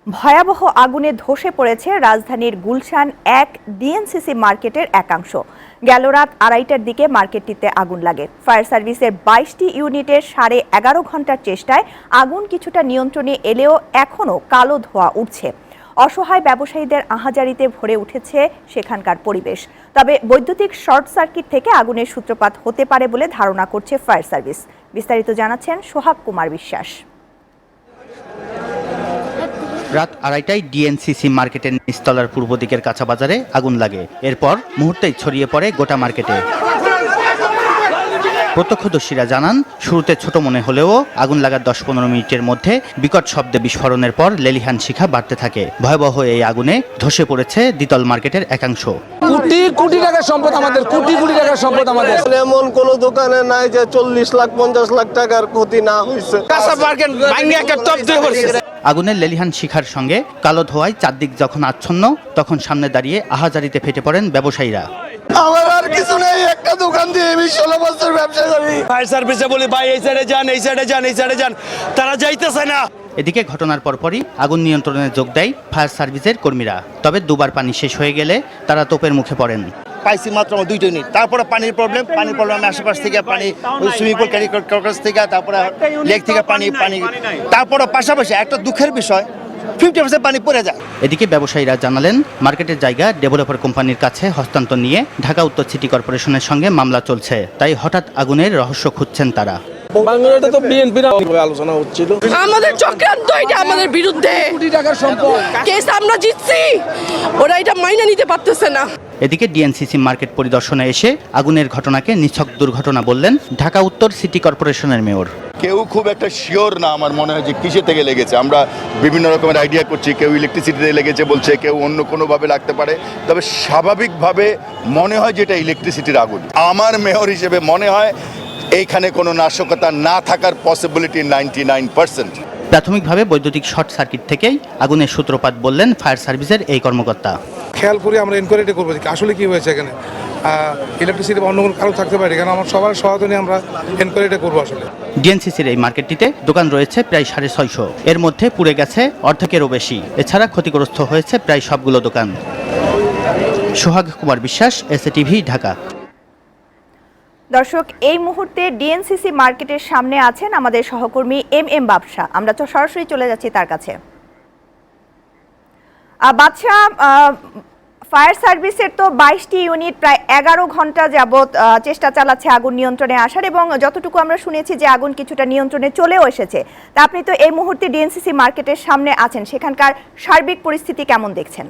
ভয়াবহ আগুনে ধসে পড়েছে রাজধানীর গুলশান ১ ডিএনসিসি মার্কেটের একাংশ। গেল রাত ২:৩০টার দিকে মার্কেটটিতে আগুন লাগে। ফায়ার সার্ভিসের ২২টি ইউনিটের ১১.৫ ঘন্টার চেষ্টায় আগুন কিছুটা নিয়ন্ত্রণে এলেও এখনও কালো ধোঁয়া উঠছে। অসহায় ব্যবসায়ীদের আহাজারিতে ভরে উঠেছে সেখানকার পরিবেশ। তবে বৈদ্যুতিক শর্ট সার্কিট থেকে আগুনের সূত্রপাত হতে পারে বলে ধারণা করছে ফায়ার সার্ভিস। বিস্তারিত জানাচ্ছেন সোহাগ কুমার বিশ্বাস। রাত ২:৩০টায় ডিএনসিসি মার্কেটের নিচতলার পূর্ব দিকের কাঁচা বাজারে আগুন লাগে। এরপর মুহূর্তেই ছড়িয়ে পড়ে গোটা মার্কেটে। প্রত্যক্ষদর্শীরা জানান, শুরুতে ছোট মনে হলেও আগুন লাগার ১০-১৫ মিনিটের মধ্যে বিকট শব্দে বিস্ফোরণের পর লেলিহান শিখা বাড়তে থাকে। ভয়াবহ এই আগুনে ধসে পড়েছে দ্বিতল মার্কেটের একাংশ। কোটি কোটি টাকার সম্পদ আমাদের, কোটি কোটি টাকার সম্পদ আমাদের। এমন কোন দোকানে নাই যে ৪০ লাখ ৫০ লাখ টাকার ক্ষতি না হয়েছে। কাঁচা মার্কেট ভাঙে একটা টপ দিয়ে পড়ছে। আগুনের লেলিহান শিখার সঙ্গে কালো ধোঁয়ায় চারদিক যখন আচ্ছন্ন, তখন সামনে দাঁড়িয়ে আহাজারিতে ফেটে পড়েন ব্যবসায়ীরা। আমার আর কিছু নেই, একটা দোকান দিয়ে আমি ১৬ বছর ব্যবসা করি। ফায়ার সার্ভিসে বলি ভাই এই সাইডে যান, এই সাইডে যান, এই সাইডে যান, তারা যাইতেছে না। এদিকে ঘটনার পরপরই আগুন নিয়ন্ত্রণে যোগ দেয় ফায়ার সার্ভিসের কর্মীরা। তবে দুবার পানি শেষ হয়ে গেলে তারা তোপের মুখে পড়েন। পাইছি মাত্র ২টা ইউনিট, তারপরে পানির প্রবলেম আশেপাশ থেকে পানি, সুইমিং পুল ক্যারি কর্টার্স থেকে, তারপরে লেক থেকে পানি, তারপরে পাশাপাশি একটা দুঃখের বিষয় 50% পানি পড়ে যায়। এদিকে ব্যবসায়ীরা জানালেন, মার্কেটের জায়গা ডেভেলপার কোম্পানির কাছে হস্তান্তর নিয়ে ঢাকা উত্তর সিটি কর্পোরেশনের সঙ্গে মামলা চলছে। তাই হঠাৎ আগুনের রহস্য খুঁজছেন তারা। এটা তো বিএনপির আলোচনা হচ্ছিল, আমাদের চক্রান্ত, এটা আমাদের বিরুদ্ধে কোটি টাকার সম্পদ। কেস আমরা জিতছি, ওরা এটা মাইনে নিতে পারতেছে না। এদিকে ডিএনসিসি মার্কেট পরিদর্শনে এসে আগুনের ঘটনাকে নিছক দুর্ঘটনা বললেন ঢাকা উত্তর সিটি কর্পোরেশনের মেয়র। কেউ খুব একটা শিওর না, আমার মনে হয় যে কিসে থেকে লেগেছে। আমরা বিভিন্ন রকমের আইডিয়া করছি, কেউ ইলেকট্রিসিটিতে লেগেছে বলছে, কেউ অন্য কোনোভাবে লাগতে পারে। তবে স্বাভাবিকভাবে মনে হয় যেটা ইলেকট্রিসিটির আগুন। আমার মেয়র হিসেবে মনে হয় এইখানে কোনো নাশকতা না থাকার পসিবিলিটি 99%। প্রাথমিকভাবে বৈদ্যুতিক শর্ট সার্কিট থেকেই আগুনের সূত্রপাত বললেন ফায়ার সার্ভিসের এই কর্মকর্তা। খেয়াল করে আমরা এনকোয়ারি করবো আসলে কি হয়েছে এখানে, ইলেকট্রিসিটি বা অন্য কোনো কারো থাকতে পারে, কারণ আমার সবার সহায়তা নিয়ে আমরা এনকোয়ারিটা করবো। আসলে ডিএনসিসির এই মার্কেটটিতে দোকান রয়েছে প্রায় 650, এর মধ্যে পুড়ে গেছে অর্ধেকেরও বেশি। এছাড়া ক্ষতিগ্রস্ত হয়েছে প্রায় সবগুলো দোকান। সোহাগ কুমার বিশ্বাস, এসএটিভি, ঢাকা। দর্শক, এই মুহূর্তে ডিএনসিসি মার্কেটের সামনে আছেন আমাদের সহকর্মী এম বাদশা। আমরা তো সরাসরি চলে যাচ্ছি তার কাছে। বাদশা, ফায়ার সার্ভিসের তো 22টি ইউনিট প্রায় 11 ঘন্টা যাবৎ চেষ্টা চালাচ্ছে আগুন নিয়ন্ত্রণে আসার, এবং যতটুকু আমরা শুনেছি যে আগুন কিছুটা নিয়ন্ত্রণে চলেও এসেছে। তা আপনি তো এই মুহূর্তে ডিএনসিসি মার্কেটের সামনে আছেন, সেখানকার সার্বিক পরিস্থিতি কেমন দেখছেন?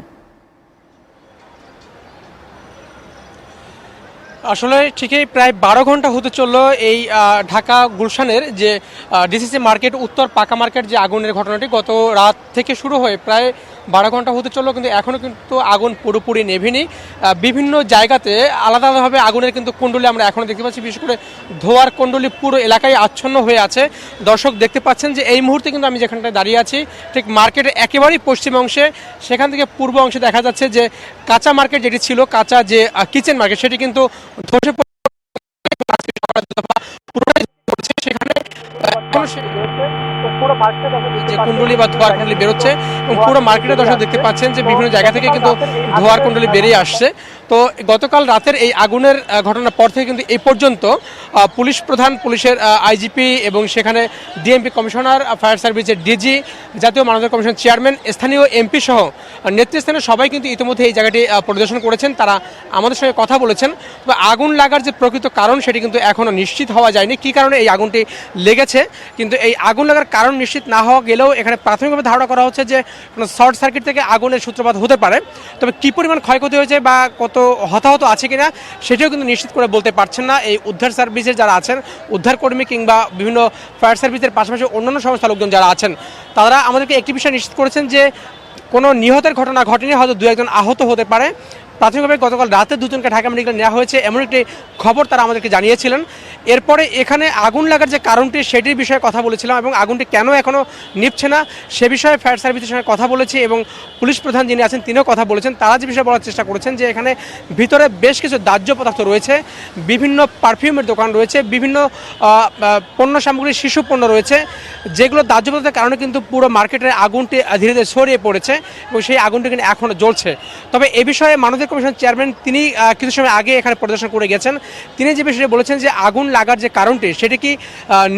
আসলে ঠিকই প্রায় 12 ঘন্টা হতে চললো এই ঢাকা গুলশানের যে ডিসিসি মার্কেট উত্তর পাকা মার্কেট যে আগুনের ঘটনাটি গত রাত থেকে শুরু হয়ে প্রায় 12 ঘন্টা হতে চললো, কিন্তু এখনও কিন্তু আগুন পুরোপুরি নেভেনি। বিভিন্ন জায়গাতে আলাদা আলাদাভাবে আগুনের কিন্তু কুণ্ডলী আমরা এখনও দেখতে পাচ্ছি, বিশেষ করে ধোঁয়ার কুণ্ডলী পুরো এলাকায় আচ্ছন্ন হয়ে আছে। দর্শক দেখতে পাচ্ছেন যে এই মুহূর্তে কিন্তু আমি যেখানটায় দাঁড়িয়ে আছি ঠিক মার্কেটের একেবারেই পশ্চিম অংশে, সেখান থেকে পূর্ব অংশে দেখা যাচ্ছে যে কাঁচা মার্কেট যেটি ছিল, কাঁচা যে কিচেন মার্কেট, সেটি কিন্তু ধসে সেখানে যে কুণ্ডলী বা ধোয়ার কুণ্ডলী বেরোচ্ছে, এবং পুরো মার্কেটে দর্শক দেখতে পাচ্ছেন যে বিভিন্ন জায়গা থেকে কিন্তু ধোয়ার কুণ্ডলী বেরিয়ে আসছে। তো গতকাল রাতের এই আগুনের ঘটনার পর থেকে কিন্তু এই পর্যন্ত পুলিশ প্রধান, পুলিশের আইজিপি এবং সেখানে ডিএমপি কমিশনার, ফায়ার সার্ভিসের ডিজি, জাতীয় মানবাধিকার কমিশন চেয়ারম্যান, স্থানীয় এমপি সহ নেতৃস্থানীয় সবাই কিন্তু ইতিমধ্যে এই জায়গাটি পরিদর্শন করেছেন। তারা আমাদের সঙ্গে কথা বলেছেন। তবে আগুন লাগার যে প্রকৃত কারণ সেটি কিন্তু এখনও নিশ্চিত হওয়া যায়নি, কী কারণে এই আগুনটি লেগেছে। কিন্তু এই আগুন লাগার কারণ নিশ্চিত না হওয়া গেলেও এখানে প্রাথমিকভাবে ধারণা করা হচ্ছে যে কোনো শর্ট সার্কিট থেকে আগুনের সূত্রপাত হতে পারে। তবে কী পরিমাণ ক্ষয়ক্ষতি হয়েছে বা কত হতাহত আছে কিনা সেটাও কিন্তু নিশ্চিত করে বলতে পারছেন না এই উদ্ধার সার্ভিসের যারা আছেন, উদ্ধারকর্মী কিংবা বিভিন্ন ফায়ার সার্ভিসের পাশাপাশি অন্যান্য সংস্থার লোকজন যারা আছেন, তারা আমাদেরকে একটি বিষয় নিশ্চিত করেছেন যে কোনো নিহতের ঘটনা ঘটেনি, হয়তো 2-1 জন আহত হতে পারে। প্রাথমিকভাবে গতকাল রাতে দুজনকে ঢাকা মেডিকেলে নেওয়া হয়েছে এমন একটি খবর তারা আমাদেরকে জানিয়েছিলেন। এরপরে এখানে আগুন লাগার যে কারণটি সেটির বিষয়ে কথা বলেছিলাম এবং আগুনটি কেন এখনও নিভছে না সে বিষয়ে ফায়ার সার্ভিসের সঙ্গে কথা বলেছি এবং পুলিশ প্রধান যিনি আছেন তিনিও কথা বলেছেন। তারা যে বিষয়ে বলার চেষ্টা করেছেন যে এখানে ভিতরে বেশ কিছু দাহ্য পদার্থ রয়েছে, বিভিন্ন পারফিউমের দোকান রয়েছে, বিভিন্ন পণ্য সামগ্রী, শিশু পণ্য রয়েছে, যেগুলো দাহ্য পদার্থের কারণে কিন্তু পুরো মার্কেটের আগুনটি ধীরে ধীরে ছড়িয়ে পড়েছে এবং সেই আগুনটি কিন্তু এখনও জ্বলছে। তবে এ বিষয়ে মানবাধিকার কমিশন চেয়ারম্যান তিনি কিছু সময় আগে এখানে পরিদর্শন করে গেছেন। তিনি যে বিষয়ে বলেছেন যে আগুন লাগার যে কারণটি সেটি কি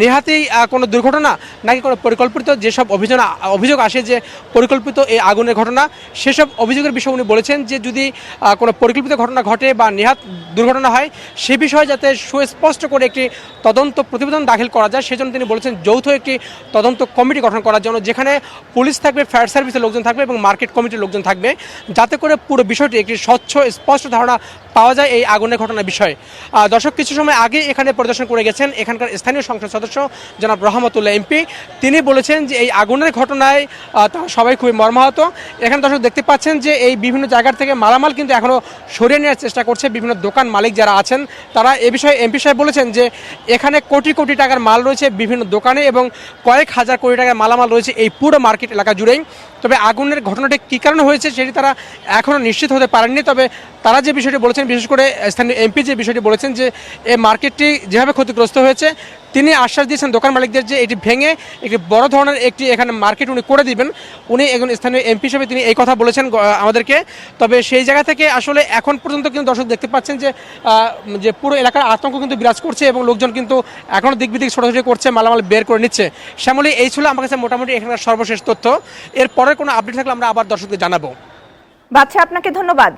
নেহাতেই কোনো দুর্ঘটনা নাকি কোনো পরিকল্পিত, যেসব অভিযোগ আসে যে পরিকল্পিত এই আগুনের ঘটনা, সেসব অভিযোগের বিষয়ে উনি বলেছেন যে যদি কোনো পরিকল্পিত ঘটনা ঘটে বা নেহাত দুর্ঘটনা হয় সে বিষয়ে যাতে সুস্পষ্ট করে একটি তদন্ত প্রতিবেদন দাখিল করা যায় সেজন্য তিনি বলেছেন যৌথ একটি তদন্ত কমিটি গঠন করার জন্য, যেখানে পুলিশ থাকবে, ফায়ার সার্ভিসের লোকজন থাকবে এবং মার্কেট কমিটির লোকজন থাকবে, যাতে করে পুরো বিষয়টি একটি স্বচ্ছ স্পষ্ট ধারণা পাওয়া যায় এই আগুনের ঘটনার বিষয়ে। দর্শক কিছু সময় আগে এখানে পরিদর্শন করে গেছেন এখানকার স্থানীয় সংসদ সদস্য জনাব রহমতুল্লাহ এমপি। তিনি বলেছেন যে এই আগুনের ঘটনায় তারা সবাই খুবই মর্মাহত। এখানে দর্শক দেখতে পাচ্ছেন যে এই বিভিন্ন জায়গার থেকে মালামাল কিন্তু এখনও সরিয়ে নেওয়ার চেষ্টা করছে বিভিন্ন দোকান মালিক যারা আছেন তারা। এ বিষয়ে এমপি সাহেব বলেছেন যে এখানে কোটি কোটি টাকার মাল রয়েছে বিভিন্ন দোকানে এবং কয়েক হাজার কোটি টাকার মালামাল রয়েছে এই পুরো মার্কেট এলাকা জুড়েই। তবে আগুনের ঘটনাটি কী কারণে হয়েছে সেটি তারা এখনও নিশ্চিত হতে পারেননি। তবে তারা যে বিষয়টি বলেছেন, বিশেষ করে স্থানীয় এমপি যে বিষয়টি বলেছেন যে এই মার্কেটটি যেভাবে ক্ষতিগ্রস্ত হয়েছে তিনি আশ্বাস দিয়েছেন দোকান মালিকদের যে এটি ভেঙে একটি বড় ধরনের একটি এখানে মার্কেট উনি করে দিবেন। উনি একজন স্থানীয় এমপি হিসেবে তিনি এই কথা বলেছেন আমাদেরকে। তবে সেই জায়গা থেকে আসলে এখন পর্যন্ত কিন্তু দর্শক দেখতে পাচ্ছেন যে পুরো এলাকার আতঙ্ক কিন্তু বিরাজ করছে এবং লোকজন কিন্তু এখনও দিক বিদিক ছোটাছুটি করছে, মালামাল বের করে নিচ্ছে। শ্যামলী, এই ছিল আমার কাছে মোটামুটি এখানকার সর্বশেষ তথ্য। এর পরের কোনো আপডেট থাকলে আমরা আবার দর্শকদের জানাবো। বাচ্চা, আপনাকে ধন্যবাদ।